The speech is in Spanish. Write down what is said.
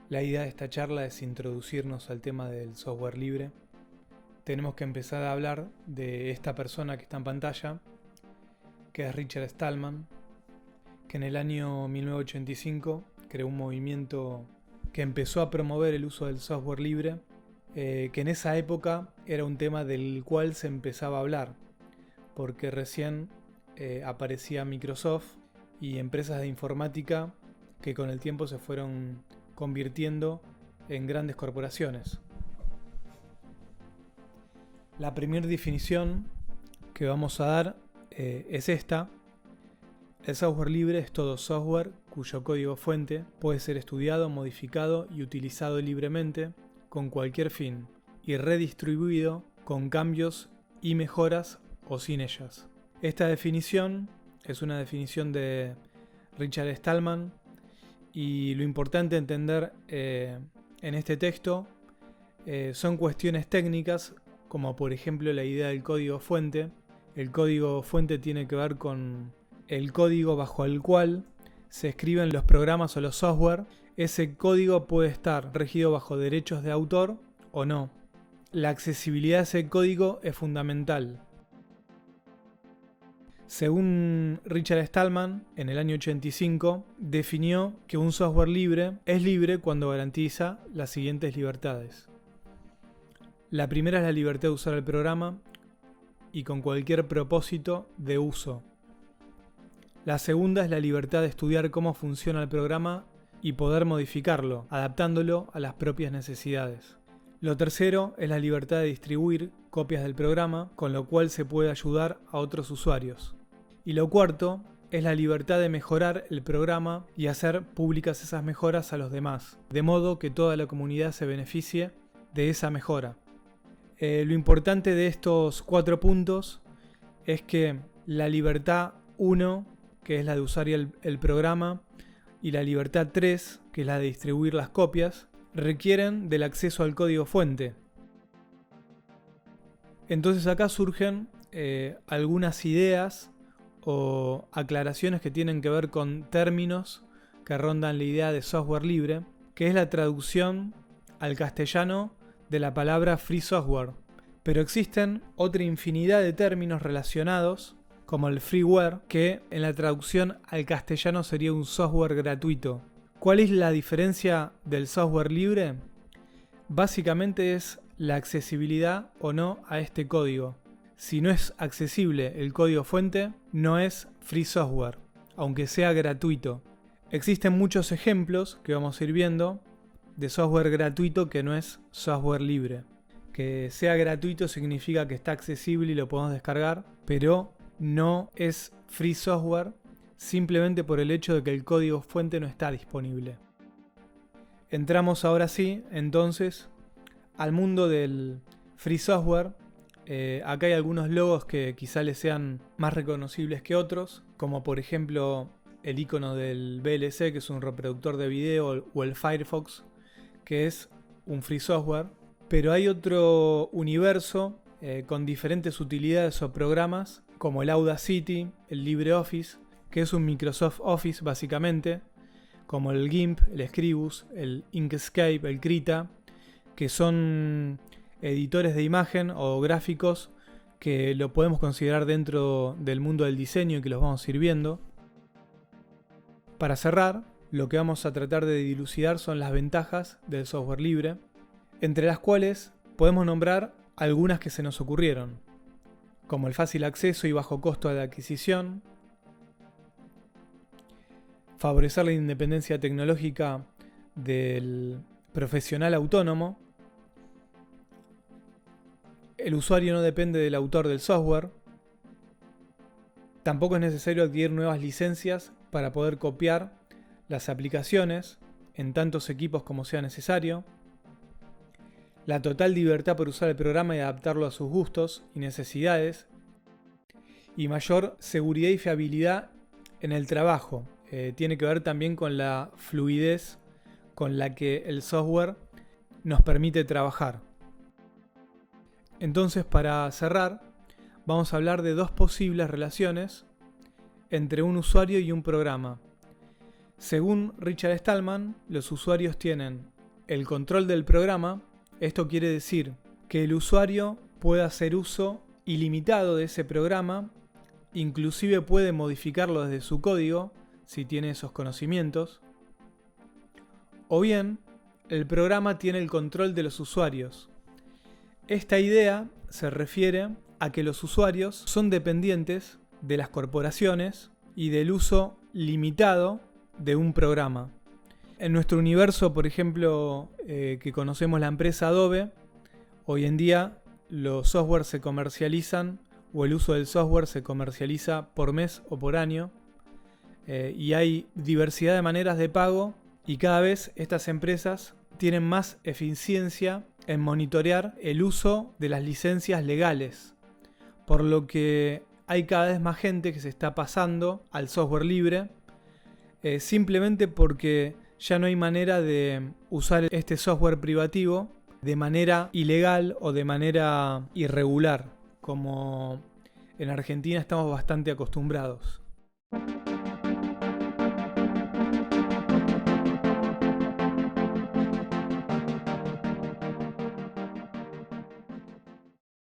La idea de esta charla es introducirnos al tema del software libre. Tenemos que empezar a hablar de esta persona que está en pantalla, que es Richard Stallman, que en el año 1985 creó un movimiento que empezó a promover el uso del software libre, que en esa época era un tema del cual se empezaba a hablar, porque recién aparecía Microsoft y empresas de informática que con el tiempo se fueron convirtiendo en grandes corporaciones. La primera definición que vamos a dar es esta. El software libre es todo software cuyo código fuente puede ser estudiado, modificado y utilizado libremente con cualquier fin y redistribuido con cambios y mejoras o sin ellas. Esta definición es una definición de Richard Stallman. Y lo importante entender en este texto son cuestiones técnicas, como por ejemplo la idea del código fuente. El código fuente tiene que ver con el código bajo el cual se escriben los programas o los software. Ese código puede estar regido bajo derechos de autor o no. La accesibilidad de ese código es fundamental. Según Richard Stallman, en el año 85, definió que un software libre es libre cuando garantiza las siguientes libertades. La primera es la libertad de usar el programa y con cualquier propósito de uso. La segunda es la libertad de estudiar cómo funciona el programa y poder modificarlo, adaptándolo a las propias necesidades. Lo tercero es la libertad de distribuir copias del programa, con lo cual se puede ayudar a otros usuarios. Y lo cuarto es la libertad de mejorar el programa y hacer públicas esas mejoras a los demás, de modo que toda la comunidad se beneficie de esa mejora. Lo importante de estos 4 puntos es que la libertad 1, que es la de usar el programa, y la libertad 3, que es la de distribuir las copias, requieren del acceso al código fuente. Entonces acá surgen algunas ideas o aclaraciones que tienen que ver con términos que rondan la idea de software libre, que es la traducción al castellano de la palabra free software. Pero existen otra infinidad de términos relacionados, como el freeware, que en la traducción al castellano sería un software gratuito. ¿Cuál es la diferencia del software libre? Básicamente es la accesibilidad o no a este código. Si no es accesible el código fuente, no es free software, aunque sea gratuito. Existen muchos ejemplos que vamos a ir viendo de software gratuito que no es software libre. Que sea gratuito significa que está accesible y lo podemos descargar, pero no es free software simplemente por el hecho de que el código fuente no está disponible. Entramos ahora sí, entonces, al mundo del free software. Acá hay algunos logos que quizá les sean más reconocibles que otros, como por ejemplo el icono del VLC, que es un reproductor de video, o el Firefox, que es un free software. Pero hay otro universo con diferentes utilidades o programas, como el Audacity, el LibreOffice, que es un Microsoft Office básicamente, como el GIMP, el Scribus, el Inkscape, el Krita, que son editores de imagen o gráficos que lo podemos considerar dentro del mundo del diseño y que los vamos a ir viendo. Para cerrar, lo que vamos a tratar de dilucidar son las ventajas del software libre, entre las cuales podemos nombrar algunas que se nos ocurrieron, como el fácil acceso y bajo costo de adquisición, favorecer la independencia tecnológica del profesional autónomo. El usuario no depende del autor del software. Tampoco es necesario adquirir nuevas licencias para poder copiar las aplicaciones en tantos equipos como sea necesario. La total libertad por usar el programa y adaptarlo a sus gustos y necesidades. Y mayor seguridad y fiabilidad en el trabajo. Tiene que ver también con la fluidez con la que el software nos permite trabajar. Entonces, para cerrar, vamos a hablar de dos posibles relaciones entre un usuario y un programa. Según Richard Stallman, los usuarios tienen el control del programa. Esto quiere decir que el usuario puede hacer uso ilimitado de ese programa, inclusive puede modificarlo desde su código si tiene esos conocimientos. O bien, el programa tiene el control de los usuarios. Esta idea se refiere a que los usuarios son dependientes de las corporaciones y del uso limitado de un programa. En nuestro universo, por ejemplo, que conocemos la empresa Adobe, hoy en día los software se comercializan, o el uso del software se comercializa por mes o por año, y hay diversidad de maneras de pago, y cada vez estas empresas tienen más eficiencia en monitorear el uso de las licencias legales, por lo que hay cada vez más gente que se está pasando al software libre, simplemente porque ya no hay manera de usar este software privativo de manera ilegal o de manera irregular, como en Argentina estamos bastante acostumbrados.